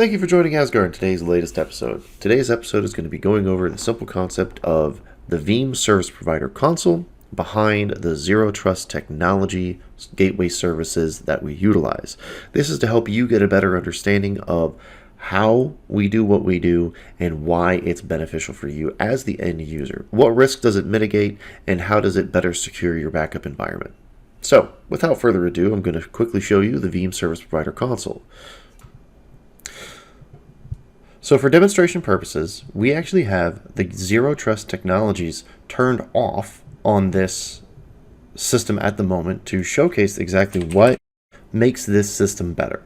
Thank you for joining Asgard in today's latest episode. Today's episode is going to be going over the simple concept of the Veeam Service Provider Console behind the Zero Trust technology gateway services that we utilize. This is to help you get a better understanding of how we do what we do and why it's beneficial for you as the end user. What risk does it mitigate and how does it better secure your backup environment? So, without further ado, I'm going to quickly show you the Veeam Service Provider Console. So for demonstration purposes, we actually have the Zero Trust technologies turned off on this system at the moment to showcase exactly what makes this system better.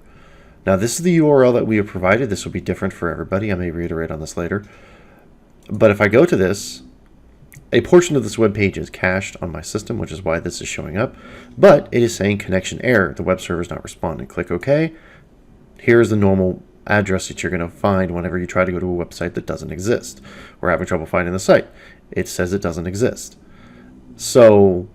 Now this is the URL that we have provided. This will be different for everybody. I may reiterate on this later. But if I go to this, a portion of this web page is cached on my system, which is why this is showing up. But it is saying connection error. The web server is not responding. Click OK. Here's the normal address that you're going to find whenever you try to go to a website that doesn't exist. We're having trouble finding the site. It says it doesn't exist. So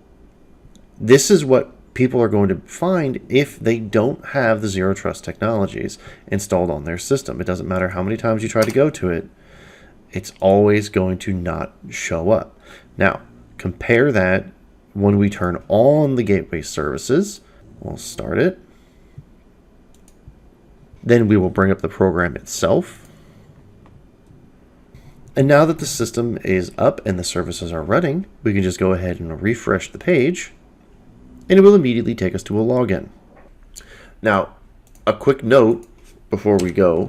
this is what people are going to find if they don't have the Zero Trust technologies installed on their system. It doesn't matter how many times you try to go to it, it's always going to not show up. Now, compare that when we turn on the gateway services. We'll start it. Then we will bring up the program itself. And now that the system is up and the services are running, we can just go ahead and refresh the page, and it will immediately take us to a login. Now, a quick note before we go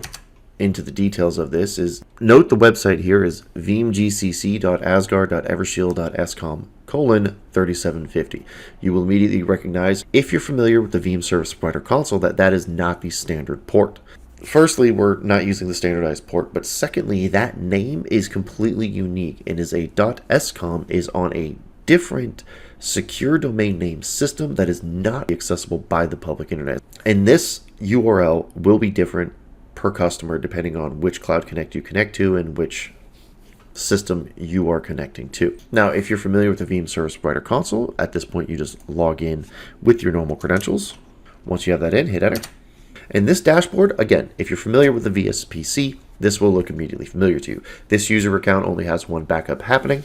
into the details of this is, note the website here is veeamgcc.asgard.evershield.escom:3750. You will immediately recognize, if you're familiar with the Veeam Service Provider Console, that is not the standard port. Firstly, we're not using the standardized port, but secondly, that name is completely unique and is a .escom is on a different secure domain name system that is not accessible by the public internet. And this URL will be different per customer depending on which Cloud Connect you connect to and which system you are connecting to. Now, if you're familiar with the Veeam Service Provider Console, at this point you just log in with your normal credentials. Once you have that in, hit enter. And this dashboard, again, if you're familiar with the VSPC, this will look immediately familiar to you. This user account only has one backup happening.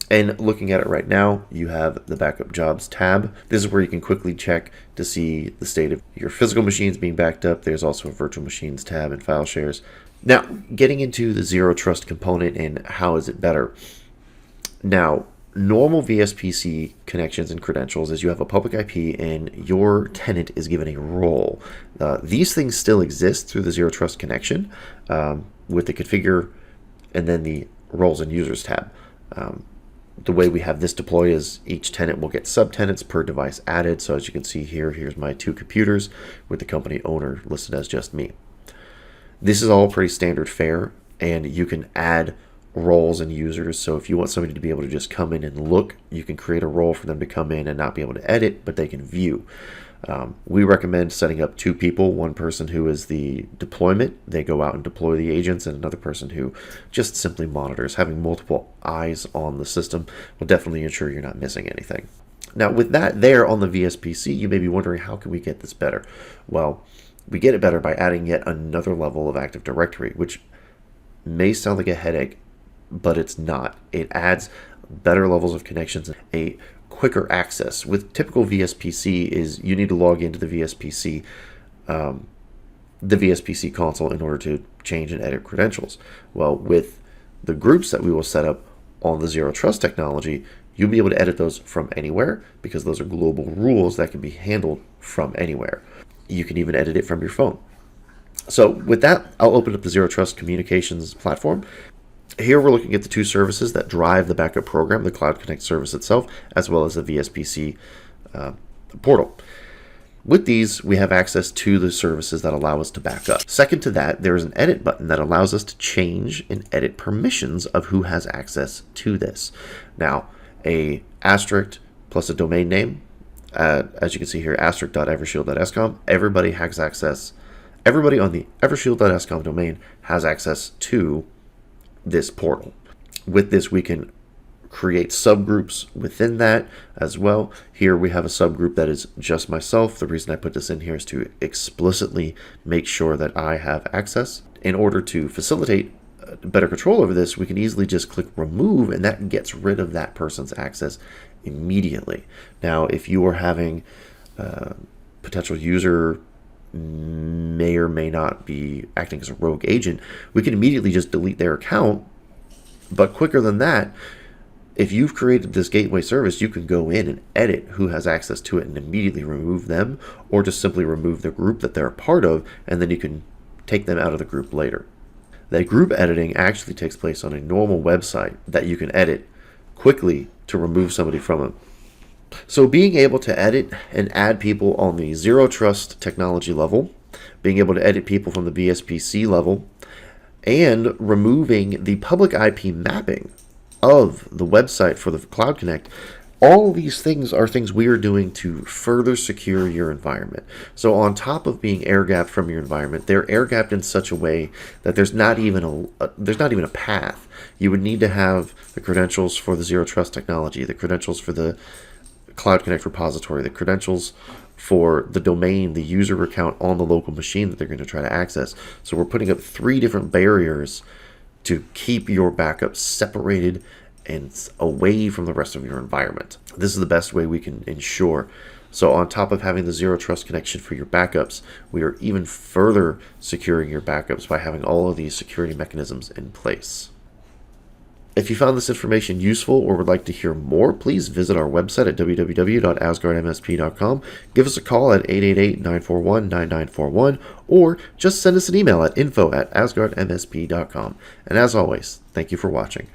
And looking at it right now, you have the Backup Jobs tab. This is where you can quickly check to see the state of your physical machines being backed up. There's also a Virtual Machines tab and file shares. Now, getting into the Zero Trust component and how is it better. Now, normal VSPC connections and credentials is you have a public IP and your tenant is given a role. These things still exist through the Zero Trust connection with the configure and then the roles and users tab. The way we have this deploy is each tenant will get subtenants per device added. So as you can see here, here's my 2 computers with the company owner listed as just me. This is all pretty standard fare, and you can add roles and users. So if you want somebody to be able to just come in and look, you can create a role for them to come in and not be able to edit, but they can view. We recommend setting up 2 people, one person who is the deployment, they go out and deploy the agents, and another person who just simply monitors. Having multiple eyes on the system will definitely ensure you're not missing anything. Now with that there on the VSPC, you may be wondering, how can we get this better? Well, we get it better by adding yet another level of Active Directory, which may sound like a headache, but it's not. It adds better levels of connections, a quicker access. With typical VSPC is you need to log into the VSPC console in order to change and edit credentials. Well, with the groups that we will set up on the Zero Trust technology, you'll be able to edit those from anywhere because those are global rules that can be handled from anywhere. You can even edit it from your phone. So with that, I'll open up the Zero Trust communications platform. Here we're looking at the 2 services that drive the backup program, the Cloud Connect service itself, as well as the VSPC portal. With these, we have access to the services that allow us to back up. Second to that, there is an edit button that allows us to change and edit permissions of who has access to this. Now, a asterisk plus a domain name, as you can see here, asterisk.evershield.escom, everybody has access. Everybody on the evershield.escom domain has access to this portal. With this, we can create subgroups within that as well. Here we have a subgroup that is just myself. The reason I put this in here is to explicitly make sure that I have access. In order to facilitate better control over this, we can easily just click remove, and that gets rid of that person's access immediately. Now, if you are having potential user may or may not be acting as a rogue agent, we can immediately just delete their account. But quicker than that, if you've created this gateway service, you can go in and edit who has access to it and immediately remove them, or just simply remove the group that they're a part of, and then you can take them out of the group later. That group editing actually takes place on a normal website that you can edit quickly to remove somebody from it. So being able to edit and add people on the zero trust technology level, being able to edit people from the VSPC level, and removing the public IP mapping of the website for the Cloud Connect, all these things are things we are doing to further secure your environment. So on top of being air-gapped from your environment, they're air-gapped in such a way that there's not even a path. You would need to have the credentials for the zero trust technology, the credentials for the Cloud Connect repository, the credentials for the domain, the user account on the local machine that they're going to try to access. So we're putting up 3 different barriers to keep your backups separated and away from the rest of your environment. This is the best way we can ensure. So on top of having the zero trust connection for your backups, we are even further securing your backups by having all of these security mechanisms in place. If you found this information useful or would like to hear more, please visit our website at www.asgardmsp.com. Give us a call at 888-941-9941, or just send us an email at info@asgardmsp.com. And as always, thank you for watching.